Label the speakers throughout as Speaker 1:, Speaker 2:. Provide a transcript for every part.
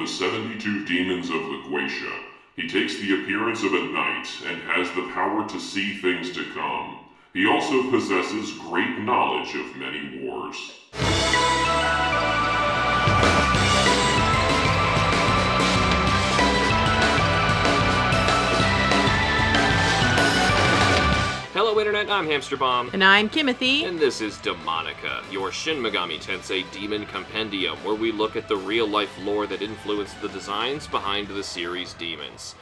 Speaker 1: the 72 demons of Ars Goetia. He takes the appearance of a knight and has the power to see things to come. He also possesses great knowledge of many wars.
Speaker 2: Hello Internet, I'm HamsterBomb.
Speaker 3: And I'm Kimothy.
Speaker 2: And this is Demonica, your Shin Megami Tensei Demon Compendium, where we look at the real-life lore that influenced the designs behind the series' demons.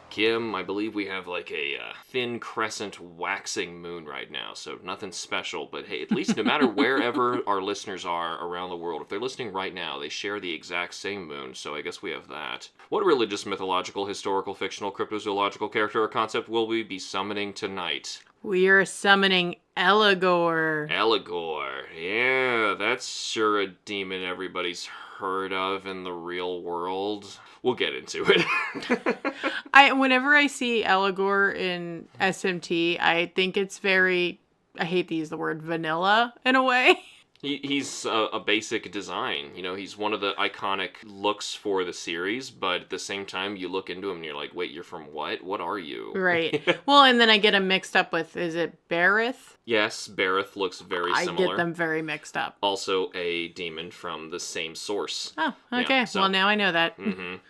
Speaker 2: Kim, I believe we have like a thin crescent waxing moon right now, so nothing special, but hey, at least no matter wherever our listeners are around the world, if they're listening right now, they share the exact same moon, so I guess we have that. What religious, mythological, historical, fictional, cryptozoological character or concept will we be summoning tonight?
Speaker 3: We are summoning Eligor.
Speaker 2: Eligor. Yeah, that's sure a demon everybody's heard of in the real world. We'll get into it.
Speaker 3: Whenever I see Eligor in SMT, I think it's very, I hate to use the word vanilla in a way.
Speaker 2: He's a basic design. You know, he's one of the iconic looks for the series, but at the same time, you look into him and you're like, wait, you're from what? What are you?
Speaker 3: Right. Well, and then I get him mixed up with, is it Bareth?
Speaker 2: Yes, Bareth looks very similar.
Speaker 3: I get them very mixed up.
Speaker 2: Also a demon from the same source.
Speaker 3: Oh, okay.
Speaker 2: Yeah, so,
Speaker 3: well, now I know that.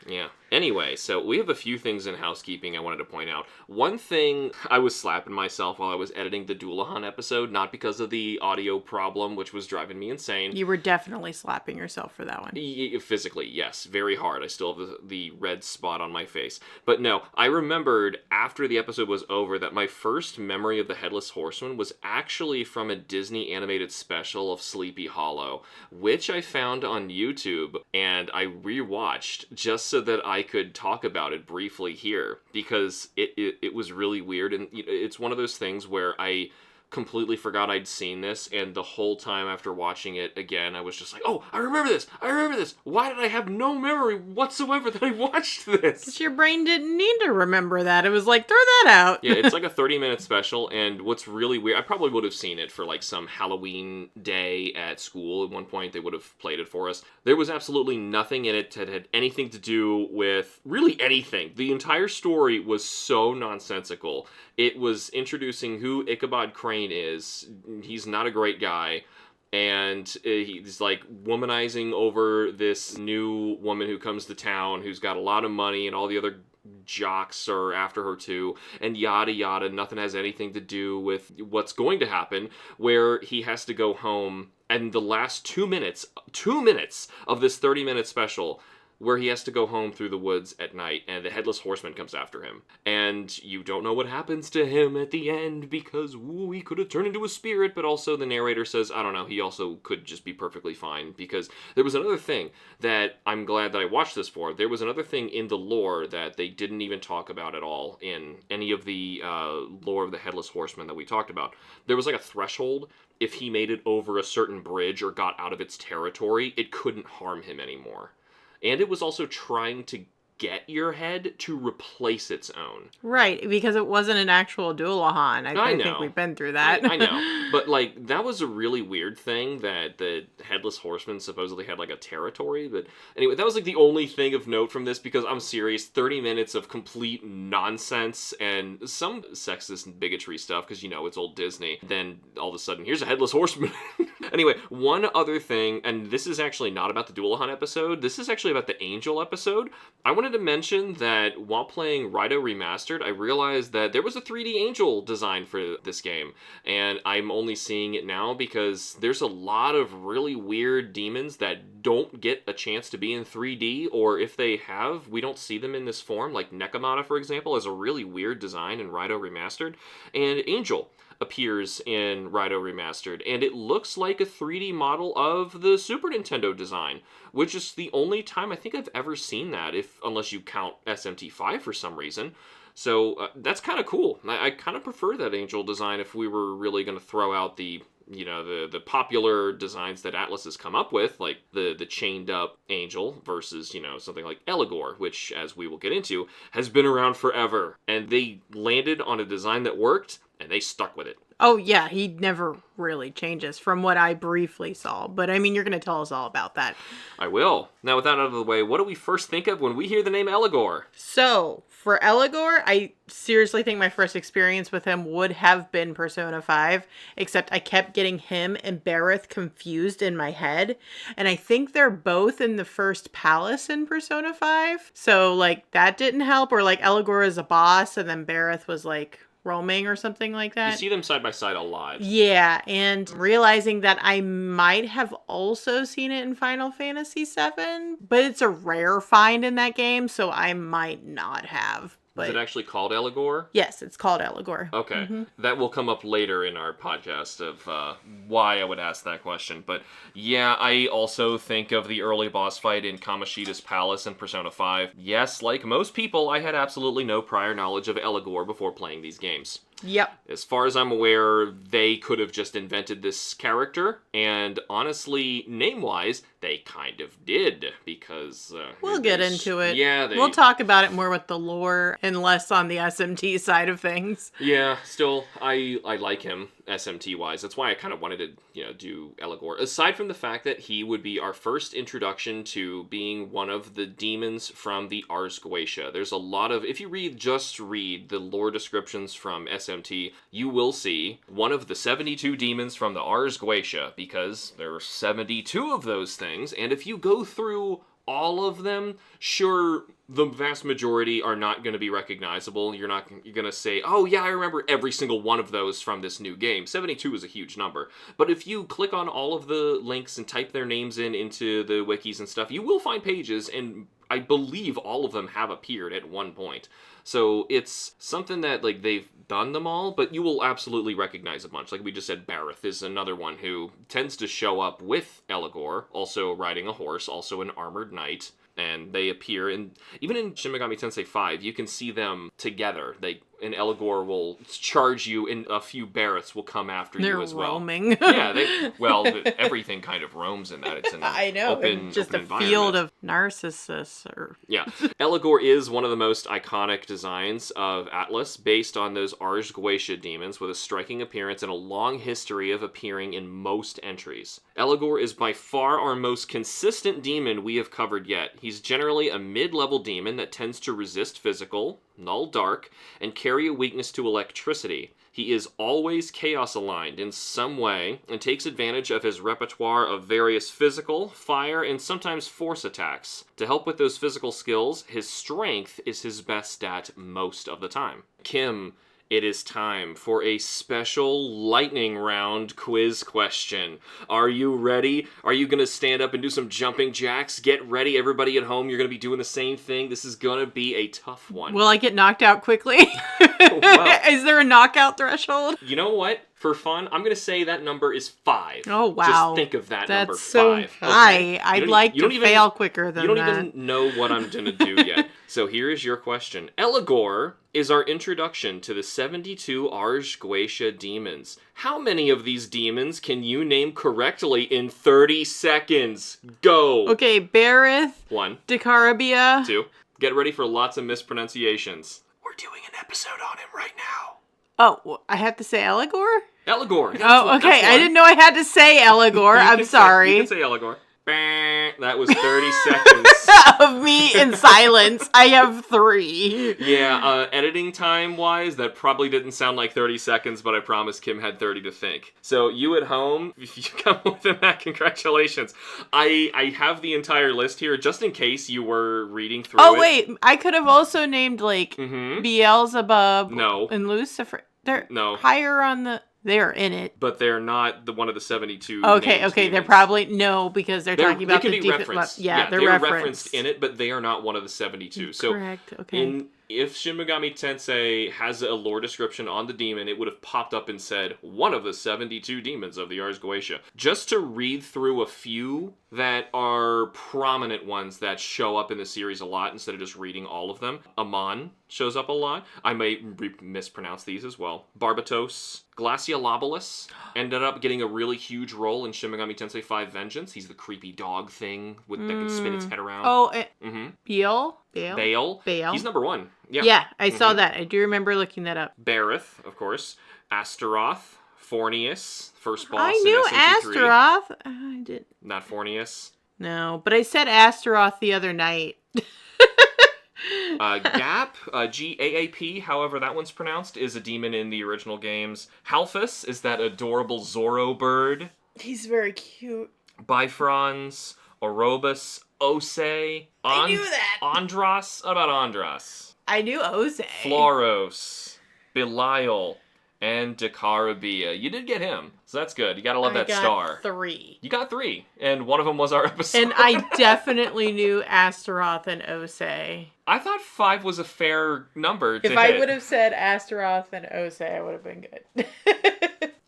Speaker 2: Yeah. Anyway, so we have a few things in housekeeping I wanted to point out. One thing, I was slapping myself while I was editing the Doulahan episode, not because of the audio problem, which was driving me insane.
Speaker 3: You were definitely slapping yourself for that one.
Speaker 2: Physically, yes. Very hard. I still have the red spot on my face. But no, I remembered after the episode was over that my first memory of the Headless Horseman was actually from a Disney animated special of Sleepy Hollow, which I found on YouTube, and I rewatched just so that I could talk about it briefly here, because it was really weird, and it's one of those things where I completely forgot I'd seen this, and the whole time after watching it again, I was just like, oh, I remember this! Why did I have no memory whatsoever that I watched this?
Speaker 3: Because your brain didn't need to remember that. It was like, throw that out.
Speaker 2: Yeah, it's like a 30-minute special, and what's really weird, I probably would have seen it for like some Halloween day at school. At one point, they would have played it for us. There was absolutely nothing in it that had anything to do with really anything. The entire story was so nonsensical. It was introducing who Ichabod Crane is. He's not a great guy. And he's like womanizing over this new woman who comes to town who's got a lot of money, and all the other jocks are after her too, and yada yada. Nothing has anything to do with what's going to happen, where he has to go home, and the last 2 minutes of this 30-minute special, where he has to go home through the woods at night, and the Headless Horseman comes after him. And you don't know what happens to him at the end, because he could have turned into a spirit, but also the narrator says, I don't know, he also could just be perfectly fine, because there was another thing that I'm glad that I watched this for. There was another thing in the lore that they didn't even talk about at all in any of the lore of the Headless Horseman that we talked about. There was like a threshold. If he made it over a certain bridge or got out of its territory, it couldn't harm him anymore. And it was also trying to get your head to replace its own.
Speaker 3: Right, because it wasn't an actual Doulahan. I think we've been through that.
Speaker 2: I know. But, like, that was a really weird thing that the Headless Horseman supposedly had, like, a territory. But anyway, that was, like, the only thing of note from this, because I'm serious, 30 minutes of complete nonsense and some sexist and bigotry stuff, because, it's old Disney. Then, all of a sudden, here's a Headless Horseman. Anyway, one other thing, and this is actually not about the Doulahan episode, this is actually about the Angel episode. I wanted to mention that while playing Rito Remastered, I realized that there was a 3D Angel design for this game, and I'm only seeing it now because there's a lot of really weird demons that don't get a chance to be in 3D, or if they have, we don't see them in this form. Like Nekomata, for example, is a really weird design in Rito Remastered, and Angel appears in Rito Remastered, and it looks like a 3D model of the Super Nintendo design, which is the only time I think I've ever seen that, unless you count SMT5 for some reason. So that's kind of cool. I kind of prefer that Angel design if we were really going to throw out the popular designs that Atlas has come up with, like the chained up Angel versus, something like Eligor, which, as we will get into, has been around forever. And they landed on a design that worked, and they stuck with it.
Speaker 3: Oh, yeah, he never really changes from what I briefly saw. But, I mean, you're going to tell us all about that.
Speaker 2: I will. Now, with that out of the way, what do we first think of when we hear the name Eligor?
Speaker 3: So, for Eligor, I seriously think my first experience with him would have been Persona 5, except I kept getting him and Bareth confused in my head. And I think they're both in the first palace in Persona 5. So, like, that didn't help. Or, like, Eligor is a boss, and then Bareth was, like, roaming or something like that.
Speaker 2: You see them side by side a lot.
Speaker 3: Yeah, and realizing that I might have also seen it in Final Fantasy VII, but it's a rare find in that game, so I might not have.
Speaker 2: Is
Speaker 3: But
Speaker 2: it actually called Eligor?
Speaker 3: yes, it's called Eligor.
Speaker 2: Okay. That will come up later in our podcast of why I would ask that question. But yeah, I also think of the early boss fight in Kamoshida's Palace in Persona 5. Yes, like most people, I had absolutely no prior knowledge of Eligor before playing these games.
Speaker 3: Yep.
Speaker 2: As far as I'm aware, they could have just invented this character, and honestly, name-wise, they kind of did, because...
Speaker 3: We'll get into it.
Speaker 2: Yeah,
Speaker 3: We'll talk about it more with the lore and less on the SMT side of things.
Speaker 2: Yeah, still, I like him, SMT-wise. That's why I kind of wanted to, do Eligor. Aside from the fact that he would be our first introduction to being one of the demons from the Ars Goetia. There's a lot of... If you just read the lore descriptions from SMT, you will see one of the 72 demons from the Ars Goetia, because there are 72 of those things, and if you go through all of them, sure, the vast majority are not going to be recognizable. You're going to say, oh yeah, I remember every single one of those from this new game. 72 is a huge number. But if you click on all of the links and type their names into the wikis and stuff, you will find pages, and I believe all of them have appeared at one point. So it's something that, like, they've done them all, but you will absolutely recognize a bunch. Like we just said, Bareth is another one who tends to show up with Eligor, also riding a horse, also an armored knight. And they appear even in Shin Megami Tensei 5, you can see them together. And Eligor will charge you, and a few Bareths will come after you as well.
Speaker 3: Roaming.
Speaker 2: Yeah, everything kind of roams in that. It's an
Speaker 3: I know,
Speaker 2: open,
Speaker 3: just
Speaker 2: open
Speaker 3: a field
Speaker 2: environment.
Speaker 3: of Narcissus.
Speaker 2: Yeah, Eligor is one of the most iconic designs of Atlas, based on those Ars Goetia demons, with a striking appearance and a long history of appearing in most entries. Eligor is by far our most consistent demon we have covered yet. He's generally a mid-level demon that tends to resist physical, null dark, and carry a weakness to electricity. He is always chaos aligned in some way, and takes advantage of his repertoire of various physical, fire, and sometimes force attacks. To help with those physical skills, his strength is his best stat most of the time. Kim, it is time for a special lightning round quiz question. Are you ready? Are you going to stand up and do some jumping jacks? Get ready, everybody at home. You're going to be doing the same thing. This is going to be a tough one.
Speaker 3: Will I get knocked out quickly?
Speaker 2: Well,
Speaker 3: is there a knockout threshold?
Speaker 2: you know what? For fun, I'm going to say that number is 5.
Speaker 3: Oh, wow.
Speaker 2: Just think of that number 5.
Speaker 3: That's so high.
Speaker 2: Okay?
Speaker 3: I'd like to fail quicker than that.
Speaker 2: You don't even know what I'm going to do yet. So here is your question. Eligor is our introduction to the 72 Ars Goetia demons. How many of these demons can you name correctly in 30 seconds? Go!
Speaker 3: Okay, Bareth.
Speaker 2: 1.
Speaker 3: Decarabia.
Speaker 2: 2. Get ready for lots of mispronunciations. We're doing an episode on him right now.
Speaker 3: Oh, I have to say Eligor?
Speaker 2: Eligor.
Speaker 3: Okay. I didn't know I had to say Eligor. I'm sorry.
Speaker 2: You can say Eligor. That was 30 seconds.
Speaker 3: Of me in silence. I have 3.
Speaker 2: Yeah, editing time-wise, that probably didn't sound like 30 seconds, but I promise Kim had 30 to think. So you at home, if you come within that, congratulations. I have the entire list here, just in case you were reading through it.
Speaker 3: Oh, wait. I could have also named, like, Beelzebub
Speaker 2: No.
Speaker 3: and Lucifer. They're
Speaker 2: No.
Speaker 3: higher on the... They're in it.
Speaker 2: But they're not one of the 72
Speaker 3: Okay,
Speaker 2: named
Speaker 3: they're
Speaker 2: demons.
Speaker 3: probably... No, because they're talking about
Speaker 2: they
Speaker 3: the
Speaker 2: can be
Speaker 3: deep...
Speaker 2: referenced.
Speaker 3: Yeah, they're
Speaker 2: referenced in it, but they are not one of the 72. So
Speaker 3: correct, okay.
Speaker 2: if Shin Megami Tensei has a lore description on the demon, it would have popped up and said, one of the 72 demons of the Ars Goetia. Just to read through a few that are prominent ones that show up in the series a lot, instead of just reading all of them. Amon shows up a lot. I may mispronounce these as well. Barbatos. Glaciolobulus ended up getting a really huge role in Shin Megami Tensei 5 Vengeance. He's the creepy dog thing that can spin its head around.
Speaker 3: Oh, Bale?
Speaker 2: Bale. He's number 1. Yeah.
Speaker 3: Yeah, I saw that. I do remember looking that up.
Speaker 2: Bareth, of course. Astaroth. Fornius, first boss
Speaker 3: I
Speaker 2: in
Speaker 3: knew
Speaker 2: SMT3.
Speaker 3: Astaroth. I did.
Speaker 2: Not Fornius.
Speaker 3: No, but I said Astaroth the other night.
Speaker 2: Gap, Gaap, however that one's pronounced, is a demon in the original games. Halphus is that adorable Zorro bird.
Speaker 3: He's very cute.
Speaker 2: Bifrons, Orobus, Ose,
Speaker 3: I knew that.
Speaker 2: Andros. What about Andros?
Speaker 3: I knew Ose.
Speaker 2: Floros, Belial, and Decarabia. You did get him, so that's good. You gotta love that star.
Speaker 3: 3.
Speaker 2: You got 3, and one of them was our episode.
Speaker 3: And I definitely knew Astaroth and Ose.
Speaker 2: I thought 5 was a fair number to
Speaker 3: If I
Speaker 2: hit.
Speaker 3: would have said Astaroth and Ose, I would have been good.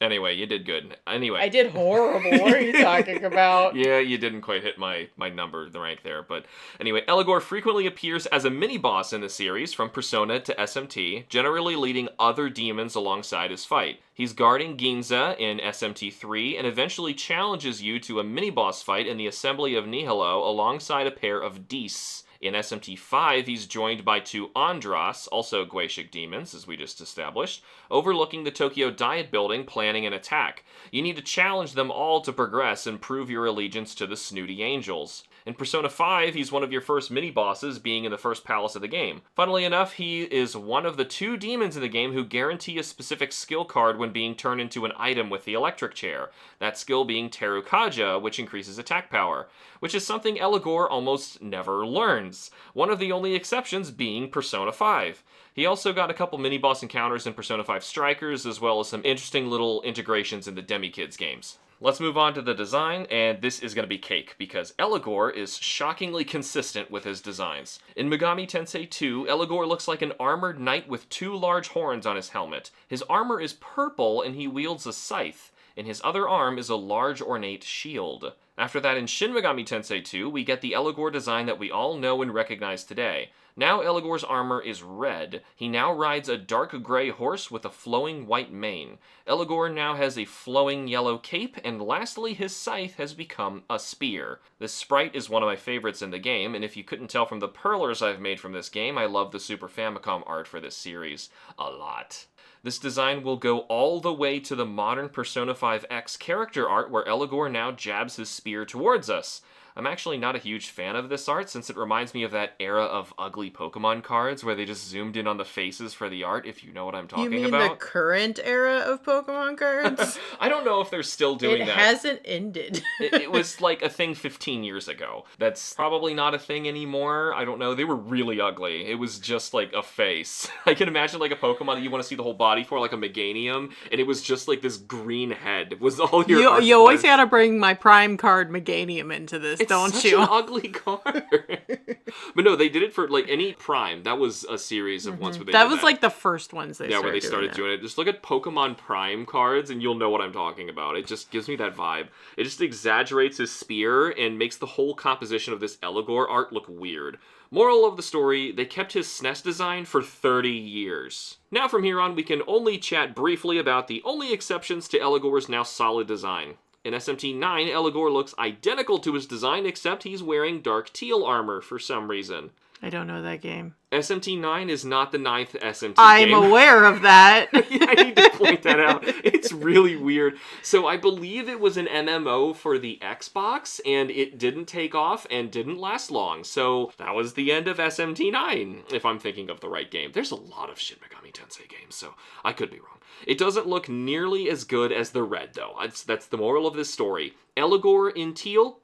Speaker 2: Anyway, you did good. Anyway.
Speaker 3: I did horrible. What are you talking about?
Speaker 2: Yeah, you didn't quite hit my number, the rank there. But anyway, Eligor frequently appears as a mini-boss in the series, from Persona to SMT, generally leading other demons alongside his fight. He's guarding Ginza in SMT3, and eventually challenges you to a mini-boss fight in the Assembly of Nihilo alongside a pair of Dis. In SMT5, he's joined by 2 Andros, also Goetia demons, as we just established, overlooking the Tokyo Diet Building, planning an attack. You need to challenge them all to progress and prove your allegiance to the Snooty Angels. In Persona 5, he's one of your first mini-bosses, being in the first palace of the game. Funnily enough, he is one of the 2 demons in the game who guarantee a specific skill card when being turned into an item with the electric chair. That skill being Terukaja, which increases attack power, which is something Eligor almost never learns. One of the only exceptions being Persona 5. He also got a couple mini-boss encounters in Persona 5 Strikers, as well as some interesting little integrations in the Demi-Kids games. Let's move on to the design, and this is going to be cake, because Eligor is shockingly consistent with his designs. In Megami Tensei 2, Eligor looks like an armored knight with 2 large horns on his helmet. His armor is purple, and he wields a scythe. In his other arm is a large ornate shield. After that, in Shin Megami Tensei 2, we get the Eligor design that we all know and recognize today. Now Eligor's armor is red. He now rides a dark gray horse with a flowing white mane. Eligor now has a flowing yellow cape, and lastly, his scythe has become a spear. This sprite is one of my favorites in the game, and if you couldn't tell from the perlers I've made from this game, I love the Super Famicom art for this series a lot. This design will go all the way to the modern Persona 5X character art, where Eligor now jabs his spear towards us. I'm actually not a huge fan of this art, since it reminds me of that era of ugly Pokemon cards where they just zoomed in on the faces for the art, if you know what I'm talking about.
Speaker 3: You mean the current era of Pokemon cards?
Speaker 2: I don't know if they're still doing that.
Speaker 3: It hasn't ended.
Speaker 2: It was like a thing 15 years ago. That's probably not a thing anymore. I don't know. They were really ugly. It was just like a face. I can imagine like a Pokemon that you want to see the whole body for, like a Meganium, and it was just like this green head was all your art
Speaker 3: You always
Speaker 2: was.
Speaker 3: gotta bring my prime card Meganium into this, don't
Speaker 2: such
Speaker 3: you?
Speaker 2: An ugly card. But no, they did it for like any Prime. That was a series of ones where they
Speaker 3: That
Speaker 2: did
Speaker 3: was like the first ones they started
Speaker 2: where they started doing it. Just look at Pokemon Prime cards and you'll know what I'm talking about. It just gives me that vibe. It just exaggerates his spear and makes the whole composition of this Eligor art look weird. Moral of the story, they kept his SNES design for 30 years. Now from here on, we can only chat briefly about the only exceptions to Eligor's now solid design. In SMT9, Eligor looks identical to his design, except he's wearing dark teal armor for some reason.
Speaker 3: I don't know that game.
Speaker 2: SMT9 is not the 9th SMT
Speaker 3: I'm
Speaker 2: game.
Speaker 3: aware of that.
Speaker 2: Yeah, I need to point that out. It's really weird. So I believe it was an MMO for the Xbox, and it didn't take off and didn't last long. So that was the end of SMT9, if I'm thinking of the right game. There's a lot of Shin Megami Tensei games, so I could be wrong. It doesn't look nearly as good as the red, though. That's the moral of this story. Eligor in teal?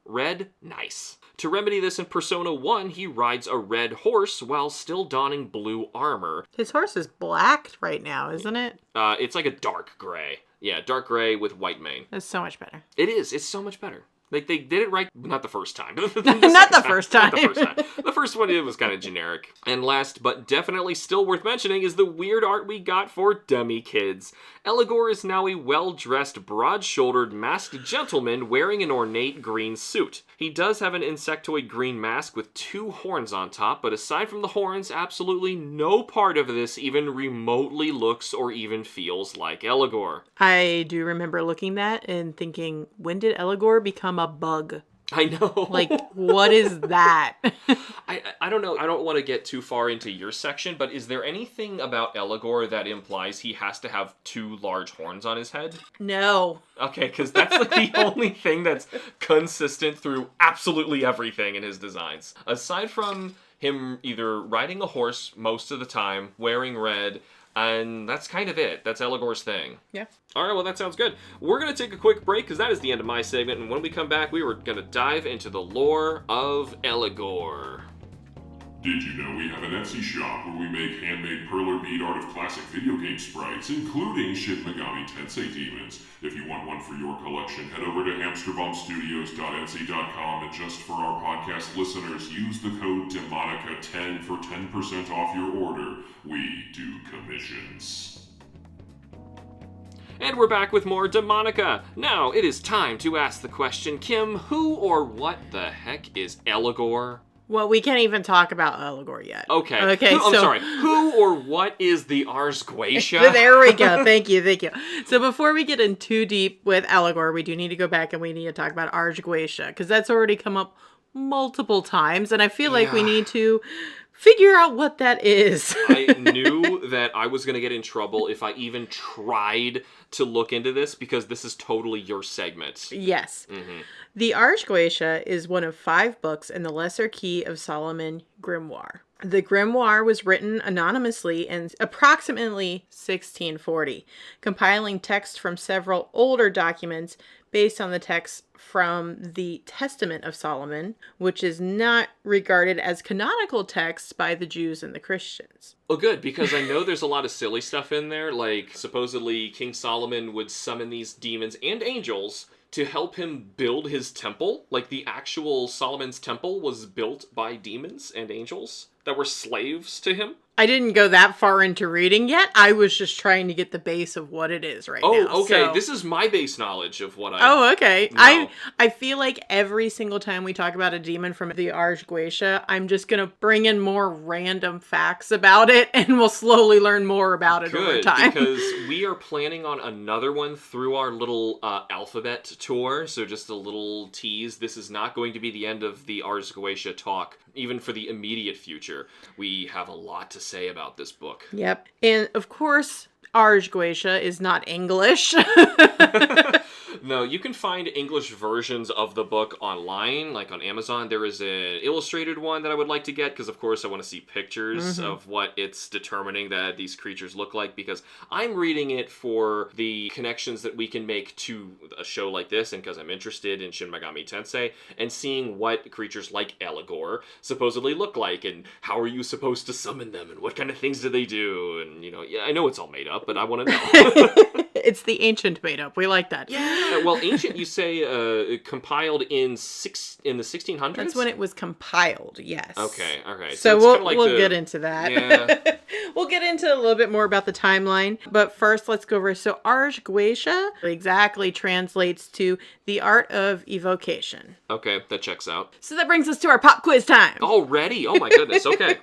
Speaker 2: Red? Nice. To remedy this in Persona 1, he rides a red horse while still donning blue armor.
Speaker 3: His horse is black right now, isn't it?
Speaker 2: It's like a dark gray. Yeah, dark gray with white mane.
Speaker 3: That's so much better.
Speaker 2: It is. It's so much better. Like, they did it right, not the first time.
Speaker 3: Not the first time.
Speaker 2: The first one, it was kind of generic. And last, but definitely still worth mentioning, is the weird art we got for Demi-Kids. Eligor is now a well-dressed, broad-shouldered, masked gentleman wearing an ornate green suit. He does have an insectoid green mask with 2 horns on top, but aside from the horns, absolutely no part of this even remotely looks or even feels like Eligor.
Speaker 3: I do remember looking at that and thinking, when did Eligor become a bug?
Speaker 2: I know.
Speaker 3: Like, what is that?
Speaker 2: I don't know. I don't want to get too far into your section, but is there anything about Eligor that implies he has to have 2 large horns on his head?
Speaker 3: No.
Speaker 2: Okay, because that's like the only thing that's consistent through absolutely everything in his designs. Aside from him either riding a horse most of the time, wearing red, and that's kind of it. That's Eligor's thing.
Speaker 3: Yeah.
Speaker 2: All right, well, that sounds good. We're going to take a quick break, because that is the end of my segment, and when we come back, we were going to dive into the lore of Eligor.
Speaker 1: Did you know we have an Etsy shop where we make handmade perler bead art of classic video game sprites, including Shin Megami Tensei demons? If you want one for your collection, head over to HamsterBombStudios.etsy.com, and just for our podcast listeners, use the code Demonica10 for 10% off your order. We do commissions.
Speaker 2: And we're back with more Demonica. Now, it is time to ask the question, Kim, who or what the heck is Eligor?
Speaker 3: Well, we can't even talk about Eligor yet.
Speaker 2: Okay.
Speaker 3: I'm
Speaker 2: sorry. Who or what is the Ars Goetia?
Speaker 3: There we go. Thank you. So before we get in too deep with Eligor, we do need to go back and we need to talk about Ars Goetia, because that's already come up multiple times, and I feel like we need to figure out what that is.
Speaker 2: I knew that I was going to get in trouble if I even tried to look into this, because this is totally your segment.
Speaker 3: Yes.
Speaker 2: Mm-hmm.
Speaker 3: The Ars Goetia is one of 5 books in the Lesser Key of Solomon grimoire. The grimoire was written anonymously in approximately 1640, compiling text from several older documents based on the text from the Testament of Solomon, which is not regarded as canonical texts by the Jews and the Christians.
Speaker 2: Oh, good, because I know there's a lot of silly stuff in there, like supposedly King Solomon would summon these demons and angels to help him build his temple. Like, the actual Solomon's temple was built by demons and angels that were slaves to him.
Speaker 3: I didn't go that far into reading yet. I was just trying to get the base of what it is now.
Speaker 2: Oh, okay.
Speaker 3: So.
Speaker 2: This is my base knowledge of what I
Speaker 3: Oh, okay.
Speaker 2: know.
Speaker 3: I feel like every single time we talk about a demon from the Ars Goetia, I'm just going to bring in more random facts about it, and we'll slowly learn more about it over time.
Speaker 2: Because we are planning on another one through our little alphabet tour. So just a little tease. This is not going to be the end of the Ars Goetia talk, even for the immediate future. We have a lot to say about this book.
Speaker 3: Yep. And of course, Ars Goetia is not English.
Speaker 2: No, you can find English versions of the book online, like on Amazon. There is an illustrated one that I would like to get, because of course I want to see pictures of what it's determining that these creatures look like, because I'm reading it for the connections that we can make to a show like this, and because I'm interested in Shin Megami Tensei, and seeing what creatures like Eligor supposedly look like, and how are you supposed to summon them, and what kind of things do they do, and, you know, yeah, I know it's all made up, but I want to know.
Speaker 3: It's the ancient made up. We like that.
Speaker 2: Yeah. Well, ancient, you say, compiled in the 1600s?
Speaker 3: That's when it was compiled, yes.
Speaker 2: Okay, okay.
Speaker 3: So
Speaker 2: it's
Speaker 3: we'll
Speaker 2: like
Speaker 3: get into that.
Speaker 2: Yeah.
Speaker 3: We'll get into a little bit more about the timeline. But first, let's go over. So Ars Goetia exactly translates to the art of evocation.
Speaker 2: Okay, that checks out.
Speaker 3: So that brings us to our pop quiz time.
Speaker 2: Already? Oh my goodness, okay.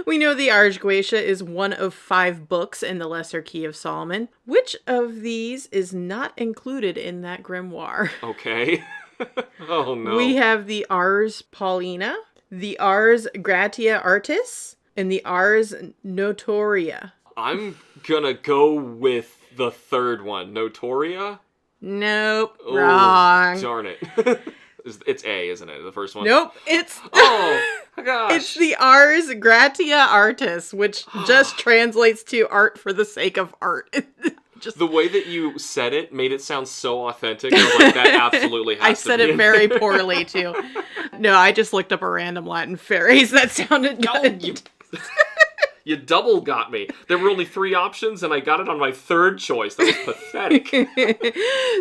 Speaker 3: We know the Ars Goetia is one of 5 books in the Lesser Key of Solomon. Which of these is not included in that grimoire?
Speaker 2: Okay. Oh no.
Speaker 3: We have the Ars Paulina, the Ars Gratia Artis, and the Ars Notoria.
Speaker 2: I'm gonna go with the third one, Notoria?
Speaker 3: Nope,
Speaker 2: Ooh,
Speaker 3: wrong.
Speaker 2: Darn it. It's A, isn't it? The first one?
Speaker 3: Nope, it's...
Speaker 2: Oh, gosh.
Speaker 3: It's the Ars Gratia Artis, which just translates to art for the sake of art. Just...
Speaker 2: The way that you said it made it sound so authentic. I was like, that absolutely has
Speaker 3: I
Speaker 2: to
Speaker 3: said
Speaker 2: be
Speaker 3: it
Speaker 2: in
Speaker 3: very
Speaker 2: there.
Speaker 3: poorly, too. No, I just looked up a random Latin phrase that sounded good.
Speaker 2: You double got me. There were only 3 options, and I got it on my third choice. That was pathetic.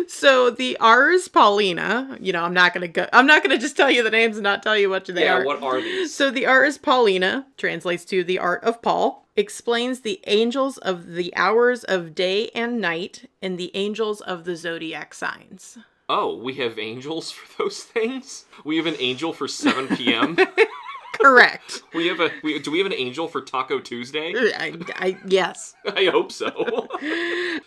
Speaker 3: So the Ars Paulina, you know, I'm not gonna just tell you the names and not tell you what they are.
Speaker 2: Yeah, what are these?
Speaker 3: So the Ars Paulina translates to the art of Paul, explains the angels of the hours of day and night, and the angels of the zodiac signs.
Speaker 2: Oh, we have angels for those things? We have an angel for 7 p.m.?
Speaker 3: Correct.
Speaker 2: Do we have an angel for Taco Tuesday?
Speaker 3: Yes.
Speaker 2: I hope so.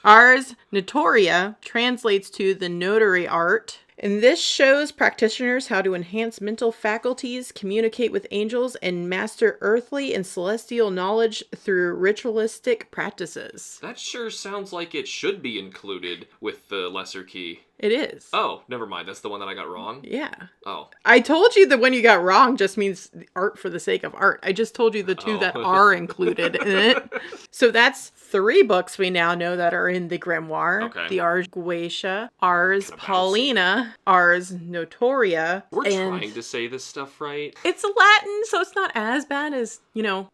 Speaker 3: Ars Notoria translates to the notary art, And this shows practitioners how to enhance mental faculties, communicate with angels, and master earthly and celestial knowledge through ritualistic practices.
Speaker 2: That sure sounds like it should be included with the lesser key.
Speaker 3: It is.
Speaker 2: Oh, never mind. That's the one that I got wrong?
Speaker 3: Yeah.
Speaker 2: Oh.
Speaker 3: I told you the one you got wrong just means art for the sake of art. I just told you the two that are included in it. So that's 3 books we now know that are in the grimoire.
Speaker 2: Okay.
Speaker 3: The Ars Goetia, Ars Paulina, Ars Notoria.
Speaker 2: We're trying to say this stuff right.
Speaker 3: It's Latin, so it's not as bad as,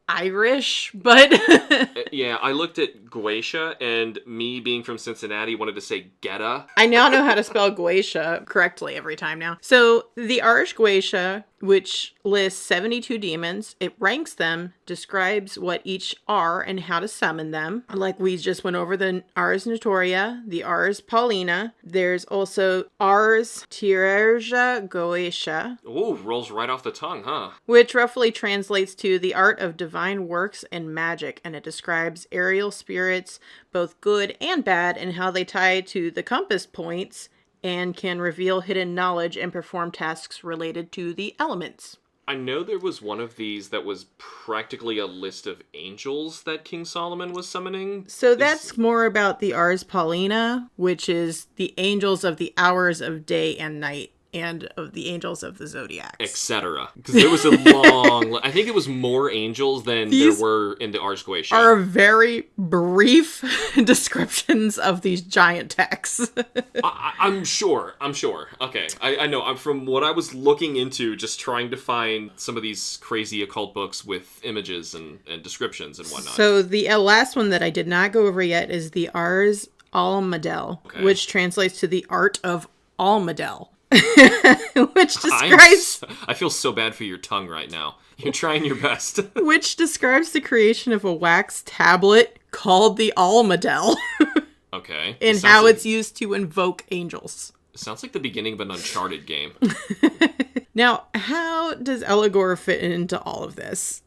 Speaker 3: Irish, but...
Speaker 2: Yeah, I looked at Goetia, and me being from Cincinnati wanted to say Geta.
Speaker 3: I now know how to spell Goetia correctly every time now. So the Ars Goetia, which lists 72 demons, it ranks them, describes what each are and how to summon them. Like we just went over the Ars Notoria, the Ars Paulina. There's also Ars Tierja Goetia.
Speaker 2: Ooh, rolls right off the tongue, huh?
Speaker 3: Which roughly translates to the art of divine works and magic, and it describes aerial spirits, both good and bad, and how they tie to the compass points and can reveal hidden knowledge and perform tasks related to the elements.
Speaker 2: I know there was one of these that was practically a list of angels that King Solomon was summoning.
Speaker 3: So that's more about the Ars Paulina, which is the angels of the hours of day and night, and of the angels of the zodiacs.
Speaker 2: Etc. Because there was a long... I think it was more angels than there were in the Ars Goetia.
Speaker 3: Are very brief descriptions of these giant texts.
Speaker 2: I'm sure. Okay. I know. From what I was looking into, just trying to find some of these crazy occult books with images and descriptions and whatnot.
Speaker 3: So the last one that I did not go over yet is the Ars Almadel, which translates to the art of Almadel. Which describes...
Speaker 2: I feel so bad for your tongue right now. You're trying your best.
Speaker 3: Which describes the creation of a wax tablet called the Almadel.
Speaker 2: Okay.
Speaker 3: And how it's used to invoke angels.
Speaker 2: It sounds like the beginning of an Uncharted game.
Speaker 3: Now, how does Eligor fit into all of this?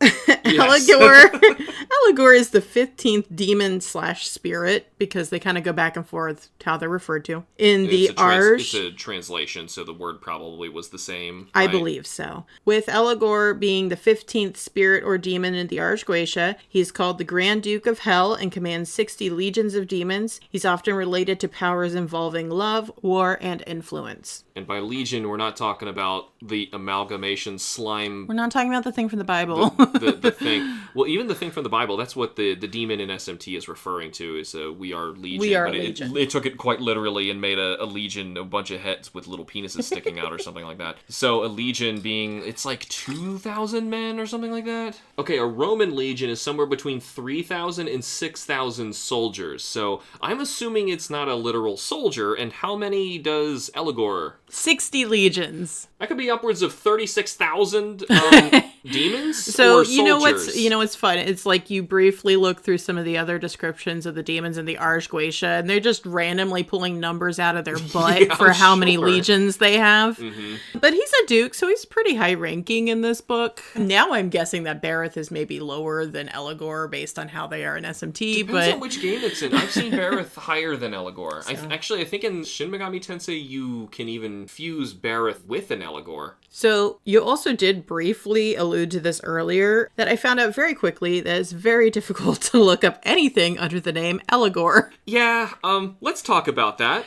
Speaker 2: Yes.
Speaker 3: Eligor is the 15th demon / spirit, because they kind of go back and forth how they're referred to. In the Ars...
Speaker 2: It's a translation, so the word probably was the same.
Speaker 3: I
Speaker 2: right?
Speaker 3: believe so. With Eligor being the 15th spirit or demon in the Ars Goetia, he's called the Grand Duke of Hell and commands 60 legions of demons. He's often related to powers involving love, war, and influence.
Speaker 2: And by legion, we're not talking about the amalgamation slime.
Speaker 3: We're not talking about the thing from the Bible.
Speaker 2: the thing. Well, even the thing from the Bible, that's what the demon in SMT is referring to, is we are legion.
Speaker 3: We are
Speaker 2: but
Speaker 3: legion.
Speaker 2: It took it quite literally and made a legion, a bunch of heads with little penises sticking out or something like that. So a legion being, it's like 2,000 men or something like that? Okay, a Roman legion is somewhere between 3,000 and 6,000 soldiers. So I'm assuming it's not a literal soldier. And how many does Eligor?
Speaker 3: 60 legions.
Speaker 2: That could be upwards of 36,000 demons.
Speaker 3: So
Speaker 2: or
Speaker 3: you know
Speaker 2: soldiers.
Speaker 3: what's fun? It's like you briefly look through some of the other descriptions of the demons in the Ars Goetia, and they're just randomly pulling numbers out of their butt for how many legions they have. Mm-hmm. But he's a duke, so he's pretty high ranking in this book. Now I'm guessing that Bareth is maybe lower than Eligor based on how they are in SMT.
Speaker 2: Depends on which game it's in. I've seen Bareth higher than Eligor. So. I think in Shin Megami Tensei you can even fuse Bareth with an Eligor.
Speaker 3: So you also did briefly allude to this earlier, that I found out very quickly that it's very difficult to look up anything under the name Eligor.
Speaker 2: Yeah, let's talk about that.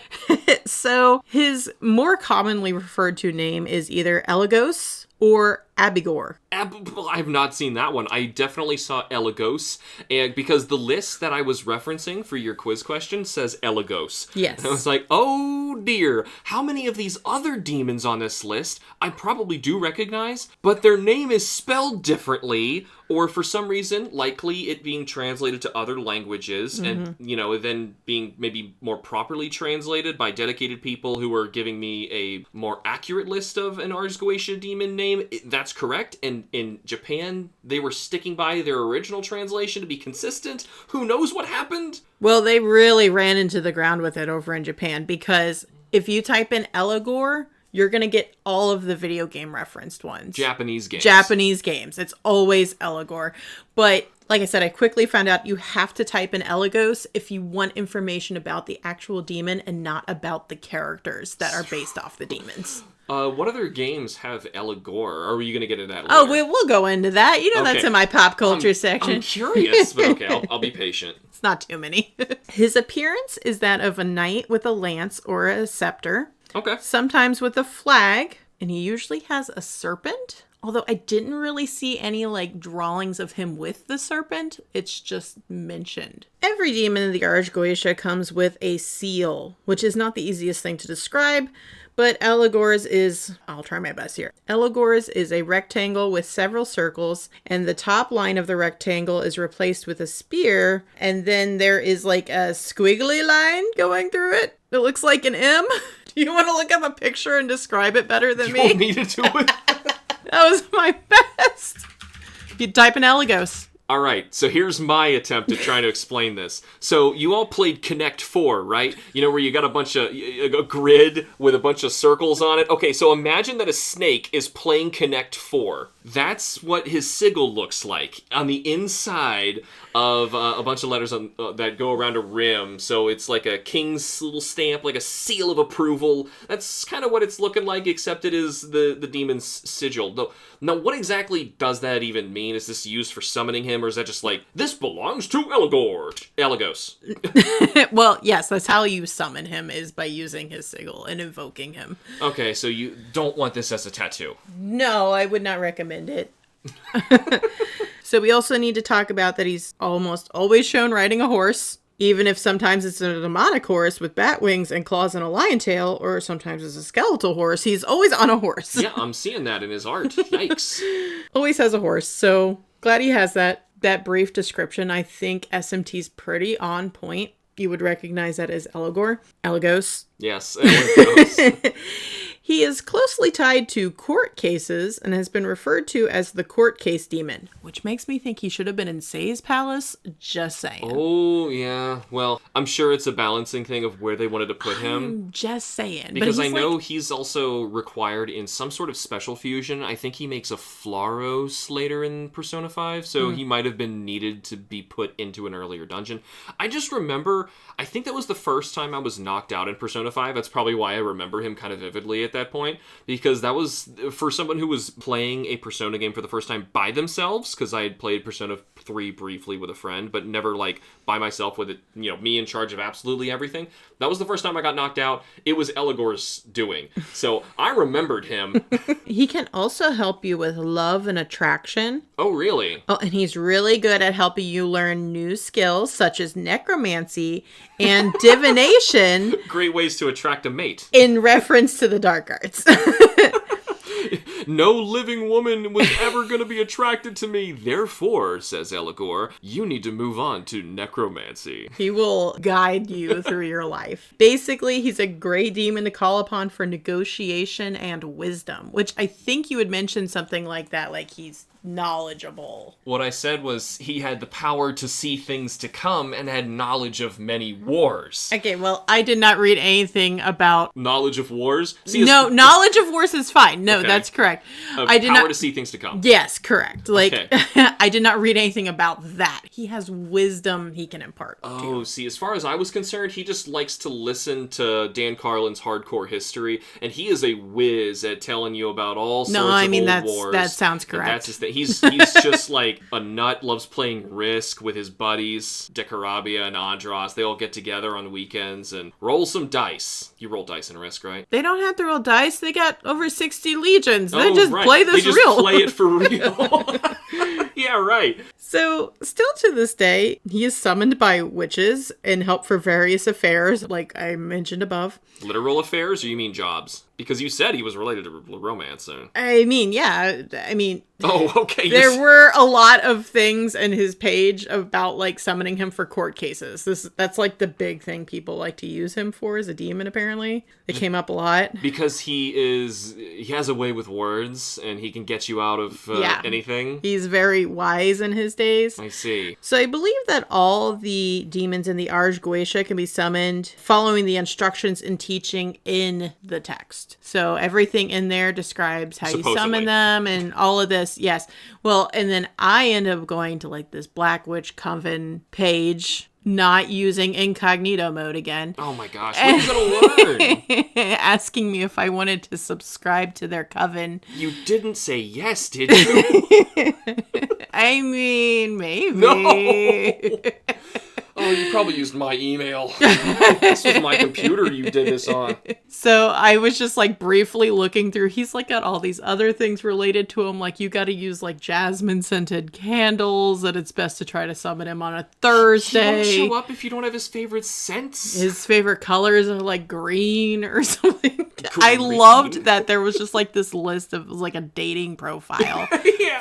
Speaker 3: So his more commonly referred to name is either Eligos or Abigor.
Speaker 2: I've not seen that one. I definitely saw Eligos, and because the list that I was referencing for your quiz question says Eligos.
Speaker 3: Yes.
Speaker 2: And I was like, oh dear, how many of these other demons on this list I probably do recognize, but their name is spelled differently, or for some reason, likely it being translated to other languages, and, then being maybe more properly translated by dedicated people who are giving me a more accurate list of an Ars Goetia demon name. That's correct, and in Japan, they were sticking by their original translation to be consistent. Who knows what happened?
Speaker 3: Well, they really ran into the ground with it over in Japan, because if you type in Eligor, you're going to get all of the video game referenced ones.
Speaker 2: Japanese games.
Speaker 3: Japanese games. It's always Eligor. But Like I said, I quickly found out you have to type in Eligos if you want information about the actual demon and not about the characters that are based off the demons.
Speaker 2: What other games have Eligor? Or are you going to get into that later?
Speaker 3: Oh, we'll go into that. You know, that's in my pop culture section.
Speaker 2: I'm curious, but okay, I'll be patient.
Speaker 3: It's not too many. His appearance is that of a knight with a lance or a scepter.
Speaker 2: Okay.
Speaker 3: Sometimes with a flag, and he usually has a serpent. Although I didn't really see any, like, drawings of him with the serpent. It's just mentioned. Every demon in the Ars Goetia comes with a seal, which is not the easiest thing to describe. But Eligor's is, I'll try my best here. Eligor's is a rectangle with several circles, and the top line of the rectangle is replaced with a spear, and then there is like a squiggly line going through it. It looks like an M. Do you want to look up a picture and describe it better than me?
Speaker 2: You want me to do it?
Speaker 3: That was my best. You type in Eligos.
Speaker 2: All right, so here's my attempt at trying to explain this. So you all played Connect 4, right? You know, where you got a grid with a bunch of circles on it. Okay, so imagine that a snake is playing Connect 4. That's what his sigil looks like on the inside of a bunch of letters that go around a rim. So it's like a king's little stamp, like a seal of approval. That's kind of what it's looking like, except it is the demon's sigil. Now, what exactly does that even mean? Is this used for summoning him, or is that just like, this belongs to Eligos?
Speaker 3: Well, yes, that's how you summon him, is by using his sigil and invoking him.
Speaker 2: Okay, so you don't want this as a tattoo.
Speaker 3: No, I would not recommend it. So we also need to talk about that he's almost always shown riding a horse, even if sometimes it's a demonic horse with bat wings and claws and a lion tail, or sometimes it's a skeletal horse. He's always on a horse.
Speaker 2: Yeah, I'm seeing that in his art. Yikes.
Speaker 3: Always has a horse, so glad he has that brief description. I think SMT's pretty on point. You would recognize that as Eligos.
Speaker 2: Yes, Eligos.
Speaker 3: He is closely tied to court cases and has been referred to as the court case demon, which makes me think he should have been in Sei's palace, just saying.
Speaker 2: Oh, yeah. Well, I'm sure it's a balancing thing of where they wanted to put him.
Speaker 3: I'm just saying.
Speaker 2: Because I know he's also required in some sort of special fusion. I think he makes a Flaros later in Persona 5, so he might have been needed to be put into an earlier dungeon. I just remember, I think that was the first time I was knocked out in Persona 5. That's probably why I remember him kind of vividly at that point, because that was for someone who was playing a Persona game for the first time by themselves, because I had played Persona 3 briefly with a friend, but never like by myself with it, you know, me in charge of absolutely everything. That was the first time I got knocked out. It was Eligor's doing. So I remembered him.
Speaker 3: He can also help you with love and attraction.
Speaker 2: Oh, really?
Speaker 3: Oh, and he's really good at helping you learn new skills such as necromancy and divination.
Speaker 2: Great ways to attract a mate.
Speaker 3: In reference to the dark arts.
Speaker 2: No living woman was ever going to be attracted to me. Therefore, says Eligor, you need to move on to necromancy.
Speaker 3: He will guide you through your life. Basically, he's a gray demon to call upon for negotiation and wisdom, which I think you had mentioned something like that, like he's knowledgeable.
Speaker 2: What I said was he had the power to see things to come and had knowledge of many wars.
Speaker 3: Okay, well, I did not read anything about...
Speaker 2: Knowledge of wars? See,
Speaker 3: knowledge of wars is fine. No, that's correct.
Speaker 2: I did power to see things to come.
Speaker 3: Yes, correct. Like, okay. I did not read anything about that. He has wisdom he can impart.
Speaker 2: Oh, see, as far as I was concerned, he just likes to listen to Dan Carlin's hardcore history, and he is a whiz at telling you about all sorts of old wars.
Speaker 3: That sounds correct.
Speaker 2: That's his thing. He's just like a nut, loves playing Risk with his buddies, Decarabia and Andros. They all get together on the weekends and roll some dice. You roll dice in Risk, right?
Speaker 3: They don't have to roll dice. They got over 60 legions. They just play this real.
Speaker 2: They just play it for real. Yeah, right.
Speaker 3: So, still to this day, he is summoned by witches and help for various affairs, like I mentioned above.
Speaker 2: Literal affairs, or you mean jobs? Because you said he was related to romance. So.
Speaker 3: I mean, yeah. I mean...
Speaker 2: Oh, okay.
Speaker 3: There were a lot of things in his page about, like, summoning him for court cases. That's, like, the big thing people like to use him for as a demon, apparently. It came up a lot.
Speaker 2: Because he has a way with words, and he can get you out of anything.
Speaker 3: He's very wise in his days.
Speaker 2: I see.
Speaker 3: So I believe that all the demons in the Ars Goetia can be summoned following the instructions and teaching in the text. first. So everything in there describes how you
Speaker 2: Supposedly.
Speaker 3: summon them and all of this. Yes. Well, and then I end up going to like this Black Witch Coven page, not using incognito mode again.
Speaker 2: Oh my gosh, what are you gonna learn?
Speaker 3: Asking me if I wanted to subscribe to their coven.
Speaker 2: You didn't say yes, did you?
Speaker 3: I mean, maybe.
Speaker 2: No! Oh, you probably used my email. This was my computer you did this on.
Speaker 3: So I was just like briefly looking through. He's like got all these other things related to him. Like you got to use like jasmine scented candles, that it's best to try to summon him on a Thursday.
Speaker 2: He won't show up if you don't have his favorite scents.
Speaker 3: His favorite colors are like green or something. I loved that there was just like this list of, it was like a dating profile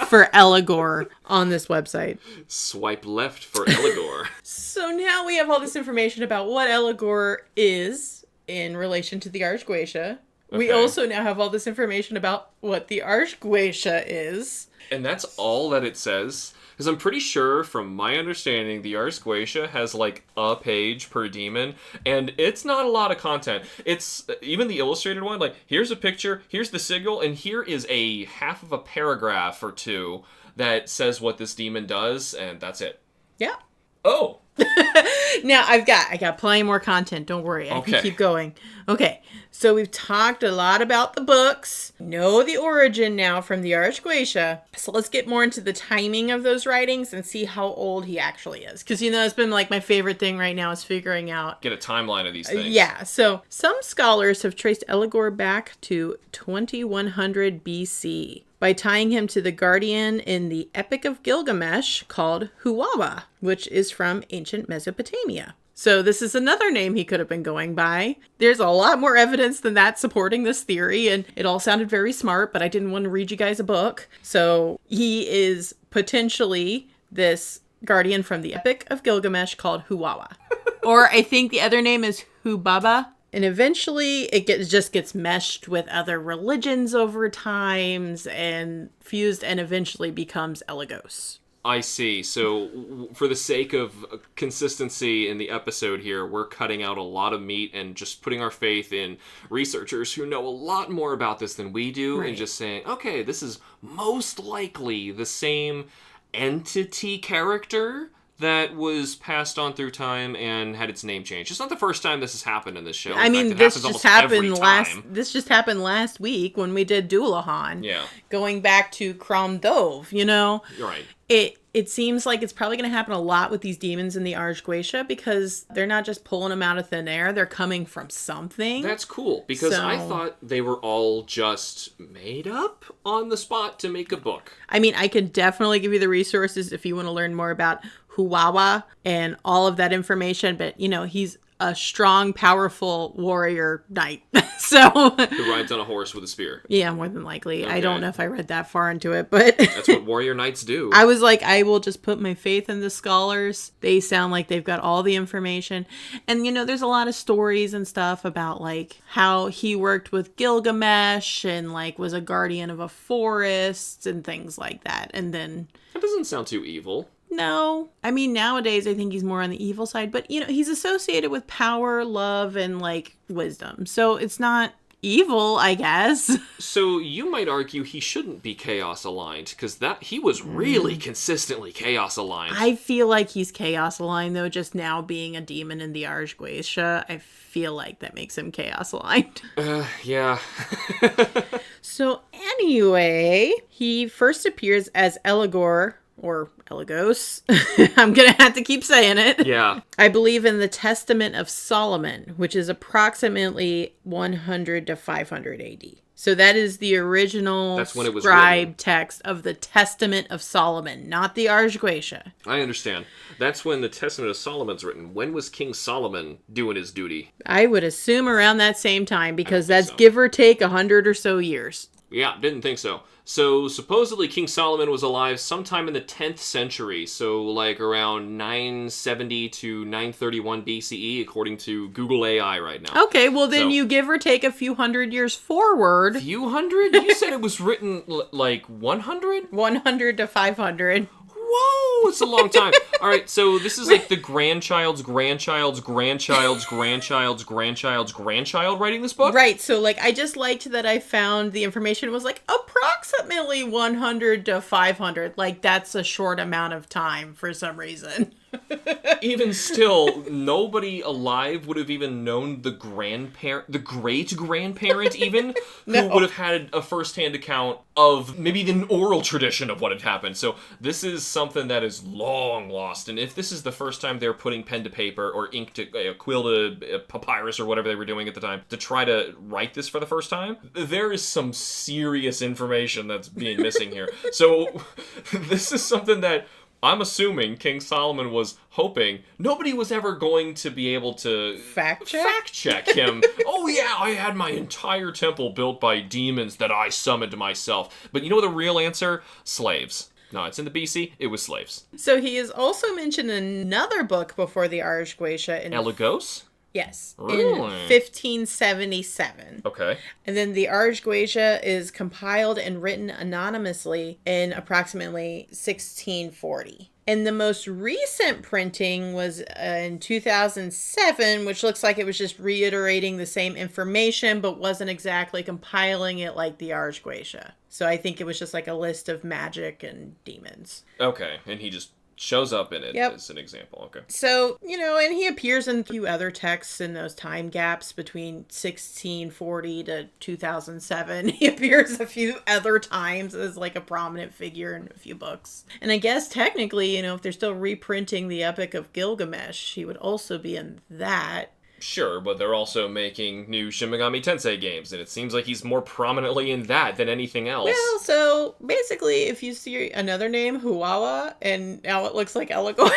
Speaker 3: for Eligor on this website.
Speaker 2: Swipe left for Eligor.
Speaker 3: So now we have all this information about what Eligor is in relation to the Ars Goetia. We
Speaker 2: Okay.
Speaker 3: also now have all this information about what the Ars Goetia is.
Speaker 2: And that's all that it says. Because I'm pretty sure, from my understanding, the Ars Goetia has like a page per demon, and it's not a lot of content. It's even the illustrated one, like here's a picture, here's the signal, and here is a half of a paragraph or two that says what this demon does, and that's it.
Speaker 3: Yeah.
Speaker 2: Oh!
Speaker 3: Now I got plenty more content. Don't worry. I
Speaker 2: Okay.
Speaker 3: can keep going. Okay. So we've talked a lot about the books. Know the origin now from the Ars Goetia. So let's get more into the timing of those writings and see how old he actually is. Because, it's been like my favorite thing right now is figuring out.
Speaker 2: Get a timeline of these things.
Speaker 3: Yeah. So some scholars have traced Eligor back to 2100 BC. By tying him to the guardian in the Epic of Gilgamesh called Huwawa, which is from ancient Mesopotamia. So this is another name he could have been going by. There's a lot more evidence than that supporting this theory, and it all sounded very smart, but I didn't want to read you guys a book. So he is potentially this guardian from the Epic of Gilgamesh called Huwawa. Or I think the other name is Hubaba. And eventually it just gets meshed with other religions over times and fused and eventually becomes Eligos.
Speaker 2: I see. So, for the sake of consistency in the episode here, we're cutting out a lot of meat and just putting our faith in researchers who know a lot more about this than we do,
Speaker 3: Right.
Speaker 2: and just saying, okay, this is most likely the same entity character that was passed on through time and had its name changed. It's not the first time this has happened in this show.
Speaker 3: I
Speaker 2: In
Speaker 3: mean,
Speaker 2: fact, it
Speaker 3: this
Speaker 2: happens
Speaker 3: just
Speaker 2: almost every
Speaker 3: happened
Speaker 2: time.
Speaker 3: this just happened last week when we did Doulahan.
Speaker 2: Yeah,
Speaker 3: Going back to Crom Dove,
Speaker 2: you're right.
Speaker 3: It seems like it's probably going to happen a lot with these demons in the Ars Goetia because they're not just pulling them out of thin air. They're coming from something.
Speaker 2: That's cool, because I
Speaker 3: So-
Speaker 2: thought they were all just made up on the spot to make a book.
Speaker 3: I mean, I can definitely give you the resources if you want to learn more about Huwawa and all of that information. But, he's a strong, powerful warrior knight. So,
Speaker 2: Who rides on a horse with a spear.
Speaker 3: yeah, more than likely. I
Speaker 2: Okay.
Speaker 3: don't know if I read that far into it, but
Speaker 2: That's what warrior knights do.
Speaker 3: I was like, I will just put my faith in the scholars. They sound like they've got all the information. And, there's a lot of stories and stuff about like how he worked with Gilgamesh and like was a guardian of a forest and things like that. And then
Speaker 2: That doesn't sound too evil.
Speaker 3: no, I mean, nowadays I think he's more on the evil side, but he's associated with power, love, and like wisdom. So it's not evil, I guess.
Speaker 2: So you might argue he shouldn't be chaos aligned, because he was really consistently chaos aligned.
Speaker 3: I feel like he's chaos aligned though, just now being a demon in the Ars Goetia. I feel like that makes him chaos aligned.
Speaker 2: Yeah.
Speaker 3: So anyway, he first appears as Eligor, or Eligos. I'm going to have to keep saying it.
Speaker 2: Yeah.
Speaker 3: I believe in the Testament of Solomon, which is approximately 100 to 500 AD. So that is the original
Speaker 2: That's when it was
Speaker 3: scribe
Speaker 2: written.
Speaker 3: text of the Testament of Solomon, not the Ars Goetia.
Speaker 2: I understand. That's when the Testament of Solomon's written. When was King Solomon doing his duty?
Speaker 3: I would assume around that same time because
Speaker 2: think
Speaker 3: that's
Speaker 2: so.
Speaker 3: give or take 100 or so years.
Speaker 2: Yeah, didn't think so. So supposedly King Solomon was alive sometime in the 10th century, so like around 970 to 931 BCE, according to Google AI right now.
Speaker 3: Okay, well then
Speaker 2: So-
Speaker 3: you give or take a few hundred years forward,
Speaker 2: Few hundred? You said it was written like 100?
Speaker 3: 100 to 500.
Speaker 2: Whoa! Ooh, it's a long time. All right, so this is like the grandchild's grandchild's grandchild's grandchild's grandchild's grandchild writing this book?
Speaker 3: Right, so like I just liked that I found the information was like approximately 100 to 500. Like that's a short amount of time for some reason.
Speaker 2: Even still, nobody alive would have even known the grandparent, the great-grandparent even,
Speaker 3: No.
Speaker 2: who would have had a first-hand account of maybe the oral tradition of what had happened. So this is something that is long lost. And if this is the first time they're putting pen to paper or ink to quill to papyrus or whatever they were doing at the time to try to write this for the first time, there is some serious information that's being missing here. So this is something that I'm assuming King Solomon was hoping nobody was ever going to be able to
Speaker 3: Fact check
Speaker 2: him. Oh yeah, I had my entire temple built by demons that I summoned myself. But you know the real answer? Slaves. No, it's in the BC. It was slaves.
Speaker 3: So he is also mentioned in another book before the Ars Goetia in
Speaker 2: Eligor?
Speaker 3: Yes,
Speaker 2: Really?
Speaker 3: in 1577.
Speaker 2: Okay.
Speaker 3: And then the Ars Goetia is compiled and written anonymously in approximately 1640. And the most recent printing was in 2007, which looks like it was just reiterating the same information, but wasn't exactly compiling it like the Ars Goetia. So I think it was just like a list of magic and demons.
Speaker 2: Okay, and he just shows up in it as an example. Okay.
Speaker 3: So, and he appears in a few other texts in those time gaps between 1640 to 2007. He appears a few other times as like a prominent figure in a few books. And I guess technically, if they're still reprinting the Epic of Gilgamesh, he would also be in that.
Speaker 2: Sure, but they're also making new Shin Megami Tensei games, and it seems like he's more prominently in that than anything else.
Speaker 3: Well, so basically, if you see another name, Huwawa, and now it looks like Eligor.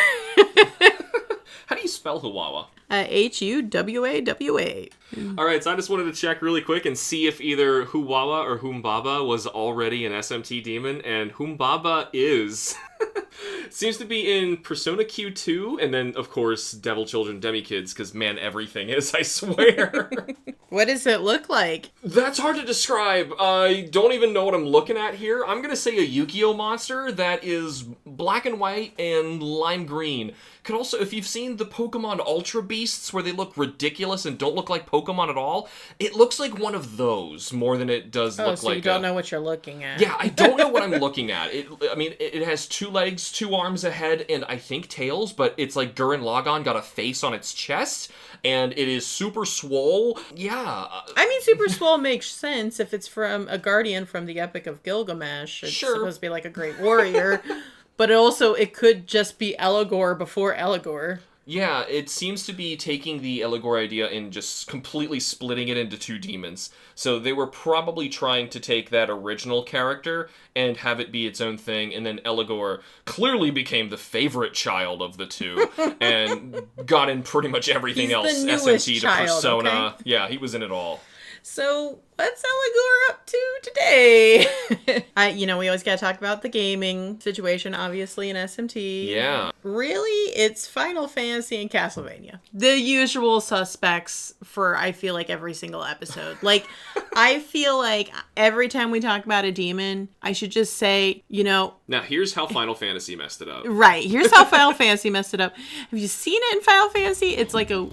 Speaker 2: How do you spell Huwawa?
Speaker 3: Huwawa.
Speaker 2: All right, so I just wanted to check really quick and see if either Huwawa or Humbaba was already an SMT demon, and Humbaba is. Seems to be in Persona Q2, and then, of course, Devil Children Demi-Kids, because, man, everything is, I swear.
Speaker 3: What does it look like?
Speaker 2: That's hard to describe. I don't even know what I'm looking at here. I'm going to say a Yu-Gi-Oh monster that is black and white and lime green. Could also, if you've seen the Pokemon Ultra Beasts where they look ridiculous and don't look like Pokemon at all, it looks like one of those more than it does look
Speaker 3: so
Speaker 2: like
Speaker 3: you don't know what you're looking at.
Speaker 2: Yeah, I don't know what I'm looking at. It has 2 legs, 2 arms, a head, and I think tails, but it's like Gurren Lagann got a face on its chest, and it is super swole. Yeah.
Speaker 3: Super Swole makes sense if it's from a guardian from the Epic of Gilgamesh. It's supposed to be like a great warrior. But it could just be Eligor before Eligor.
Speaker 2: Yeah, it seems to be taking the Eligor idea and just completely splitting it into 2 demons. So they were probably trying to take that original character and have it be its own thing, and then Eligor clearly became the favorite child of the 2 and got in pretty much everything else.
Speaker 3: The newest
Speaker 2: SMT
Speaker 3: child,
Speaker 2: to Persona.
Speaker 3: okay?
Speaker 2: Yeah, he was in it all.
Speaker 3: So, what's Eligor up to today? We always gotta talk about the gaming situation, obviously, in SMT.
Speaker 2: Yeah.
Speaker 3: Really, it's Final Fantasy and Castlevania. The usual suspects for, I feel like, every single episode. Like, I feel like every time we talk about a demon, I should just say, Now,
Speaker 2: here's how Final Fantasy messed it up.
Speaker 3: Right, here's how Final Fantasy messed it up. Have you seen it in Final Fantasy? It's like a...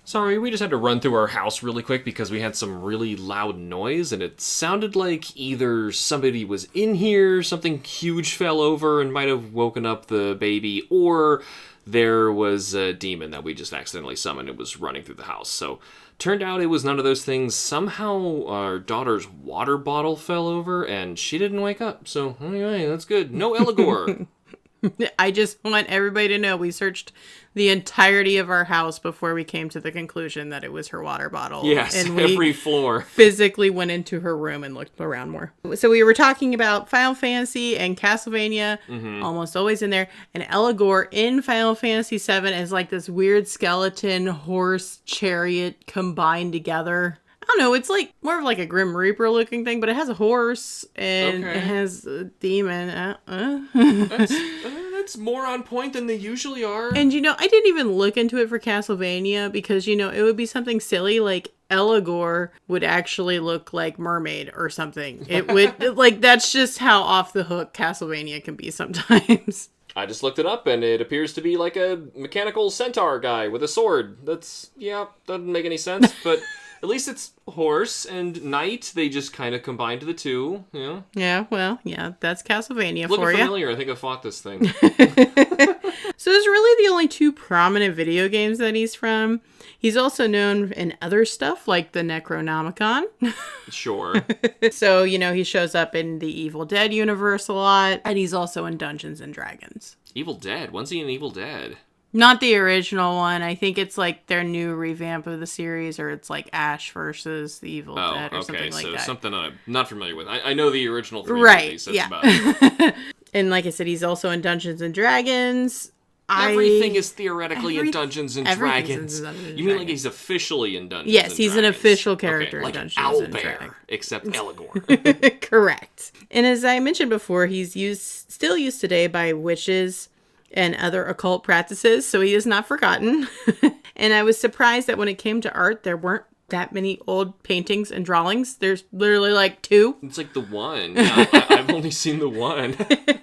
Speaker 2: Sorry, we just had to run through our house really quick because we had some really loud noise, and it sounded like either somebody was in here, something huge fell over and might have woken up the baby, or there was a demon that we just accidentally summoned. It was running through the house. So, turned out it was none of those things. Somehow our daughter's water bottle fell over, and she didn't wake up. So, anyway, that's good. No Eligor.
Speaker 3: I just want everybody to know we searched the entirety of our house before we came to the conclusion that it was her water bottle.
Speaker 2: Yes,
Speaker 3: and we
Speaker 2: every floor.
Speaker 3: physically went into her room and looked around more. So we were talking about Final Fantasy and Castlevania, almost always in there. And Eligor in Final Fantasy VII is like this weird skeleton horse chariot combined together. I don't know, it's like more of like a Grim Reaper looking thing, but it has a horse and it has a demon.
Speaker 2: That's more on point than they usually are.
Speaker 3: And I didn't even look into it for Castlevania because, it would be something silly like Eligor would actually look like Mermaid or something. It would, like, that's just how off the hook Castlevania can be sometimes.
Speaker 2: I just looked it up, and it appears to be like a mechanical centaur guy with a sword. Doesn't make any sense, but at least it's horse and knight. They just kind of combined the two, you know?
Speaker 3: Yeah, well, yeah, that's Castlevania
Speaker 2: Looking
Speaker 3: for you.
Speaker 2: familiar, I think I fought this thing.
Speaker 3: So it's really the only two prominent video games that he's from. He's also known in other stuff like the Necronomicon.
Speaker 2: Sure.
Speaker 3: So, you know, he shows up in the Evil Dead universe a lot, and he's also in Dungeons and Dragons.
Speaker 2: Evil Dead? When's he in Evil Dead?
Speaker 3: Not the original one. I think it's like their new revamp of the series, or it's like Ash versus the Evil Dead or something like that.
Speaker 2: So something I'm not familiar with. I know the original three movies. That's about it.
Speaker 3: And like I said, he's also in Dungeons and Dragons.
Speaker 2: Everything is theoretically in Dungeons and Dragons. You mean like he's officially in Dungeons and Dragons?
Speaker 3: Yes, he's an official character in Dungeons and
Speaker 2: Owlbear,
Speaker 3: Dragons.
Speaker 2: except Eligor.
Speaker 3: Correct. And as I mentioned before, he's still used today by witches and other occult practices, so he is not forgotten. And I was surprised that when it came to art, there weren't that many old paintings and drawings. There's literally like 2.
Speaker 2: It's like the one. Yeah, I've only seen the one.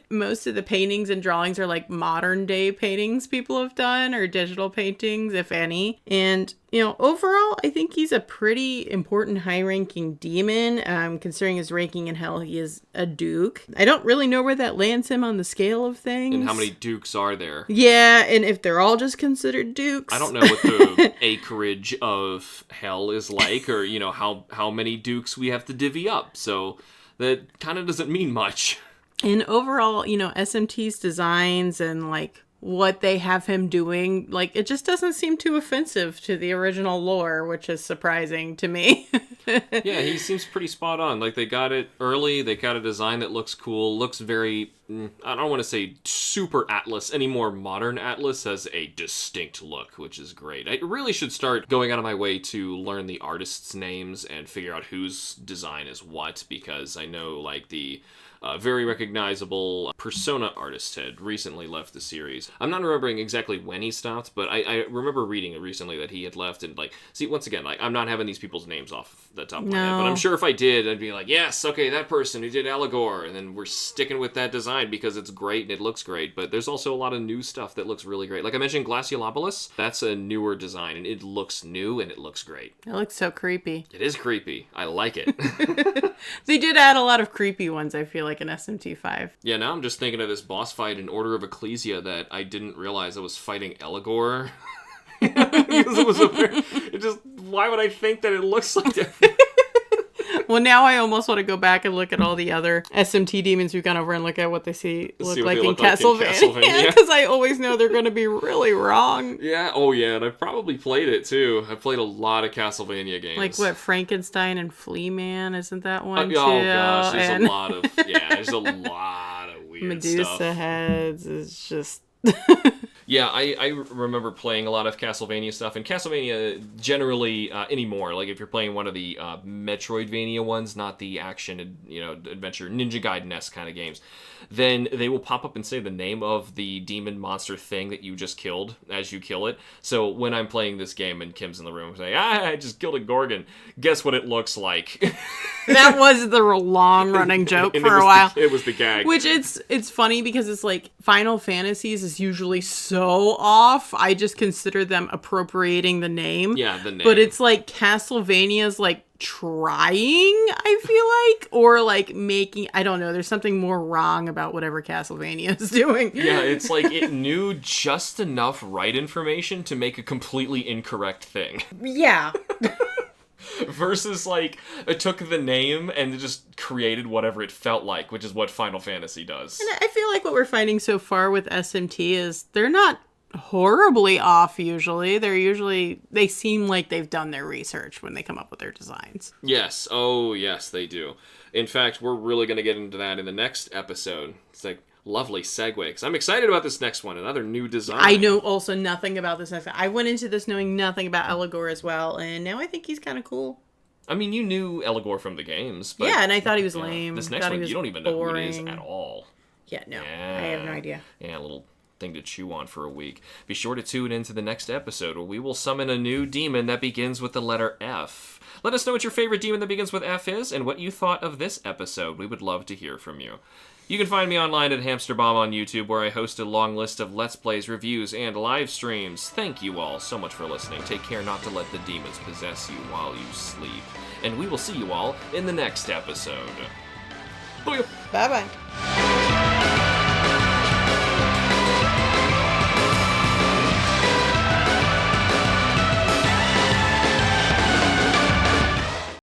Speaker 3: Most of the paintings and drawings are like modern day paintings people have done, or digital paintings, if any. And, you know, overall, I think he's a pretty important high-ranking demon. Considering his ranking in hell, he is a duke. I don't really know where that lands him on the scale of things.
Speaker 2: And how many dukes are there?
Speaker 3: Yeah, and if they're all just considered dukes.
Speaker 2: I don't know what the acreage of hell is like, or, you know, how many dukes we have to divvy up. So that kind of doesn't mean much.
Speaker 3: And overall, you know, SMT's designs and like what they have him doing, like, it just doesn't seem too offensive to the original lore, which is surprising to me.
Speaker 2: Yeah, he seems pretty spot on. Like, they got it early, they got a design that looks cool, looks very, I don't want to say super Atlas, anymore. Modern Atlas has a distinct look, which is great. I really should start going out of my way to learn the artists' names and figure out whose design is what, because I know, like, the very recognizable Persona artist had recently left the series. I'm not remembering exactly when he stopped, but I remember reading recently that he had left, and, like, see, once again, like, I'm not having these people's names off the top of my head, but I'm sure if I did, I'd be like, yes, okay, that person who did Eligor, and then we're sticking with that design because it's great and it looks great. But there's also a lot of new stuff that looks really great. Like I mentioned, Glaciolopolis, that's a newer design, and it looks new and it looks great.
Speaker 3: It looks so creepy.
Speaker 2: It is creepy. I like it.
Speaker 3: They did add a lot of creepy ones, I feel like, in SMT5.
Speaker 2: Yeah, now I'm just thinking of this boss fight in Order of Ecclesia that I didn't realize I was fighting Eligor. Why would I think that it looks like that?
Speaker 3: Well, now I almost want to go back and look at all the other SMT demons we've gone over and look at what they look like in Castlevania. Because I always know they're going to be really wrong.
Speaker 2: Yeah, oh yeah, and I've probably played it too. I've played a lot of Castlevania games.
Speaker 3: Like what, Frankenstein and Flea Man, isn't that one too?
Speaker 2: Oh gosh, there's a lot of weird
Speaker 3: Medusa
Speaker 2: stuff.
Speaker 3: Heads is just...
Speaker 2: Yeah, I remember playing a lot of Castlevania stuff, and Castlevania generally anymore, like if you're playing one of the Metroidvania ones, not the action, adventure, Ninja Gaiden-esque kind of games, then they will pop up and say the name of the demon monster thing that you just killed as you kill it. So when I'm playing this game and Kim's in the room saying, I just killed a Gorgon, guess what it looks like?
Speaker 3: That was the long-running joke for a while.
Speaker 2: It was the gag.
Speaker 3: Which it's funny because it's like Final Fantasies is usually so off. I just consider them appropriating the name.
Speaker 2: Yeah, the name.
Speaker 3: But it's like Castlevania's like trying, I feel like, or like making, I don't know, there's something more wrong about whatever Castlevania is doing.
Speaker 2: Yeah, it's like it knew just enough right information to make a completely incorrect thing.
Speaker 3: Yeah.
Speaker 2: Versus, like, it took the name and it just created whatever it felt like, which is what Final Fantasy does.
Speaker 3: And I feel like what we're finding so far with SMT is they're not horribly off usually. They seem like they've done their research when they come up with their designs.
Speaker 2: Yes. Oh, yes, they do. In fact, we're really going to get into that in the next episode. It's like, lovely segue, because I'm excited about this next one, another new design.
Speaker 3: I know also nothing about this next one. I went into this knowing nothing about Eligor as well, and now I think he's kind of cool.
Speaker 2: I mean, you knew Eligor from the games, but...
Speaker 3: Yeah, and I thought he was lame.
Speaker 2: This next one, you don't even know who it is at all.
Speaker 3: Yeah, no. I have no idea.
Speaker 2: Yeah, a little thing to chew on for a week. Be sure to tune into the next episode where we will summon a new demon that begins with the letter F. Let us know what your favorite demon that begins with F is and what you thought of this episode. We would love to hear from you. You can find me online at HamsterBomb on YouTube, where I host a long list of Let's Plays, reviews, and live streams. Thank you all so much for listening. Take care not to let the demons possess you while you sleep. And we will see you all in the next episode. Bye-bye.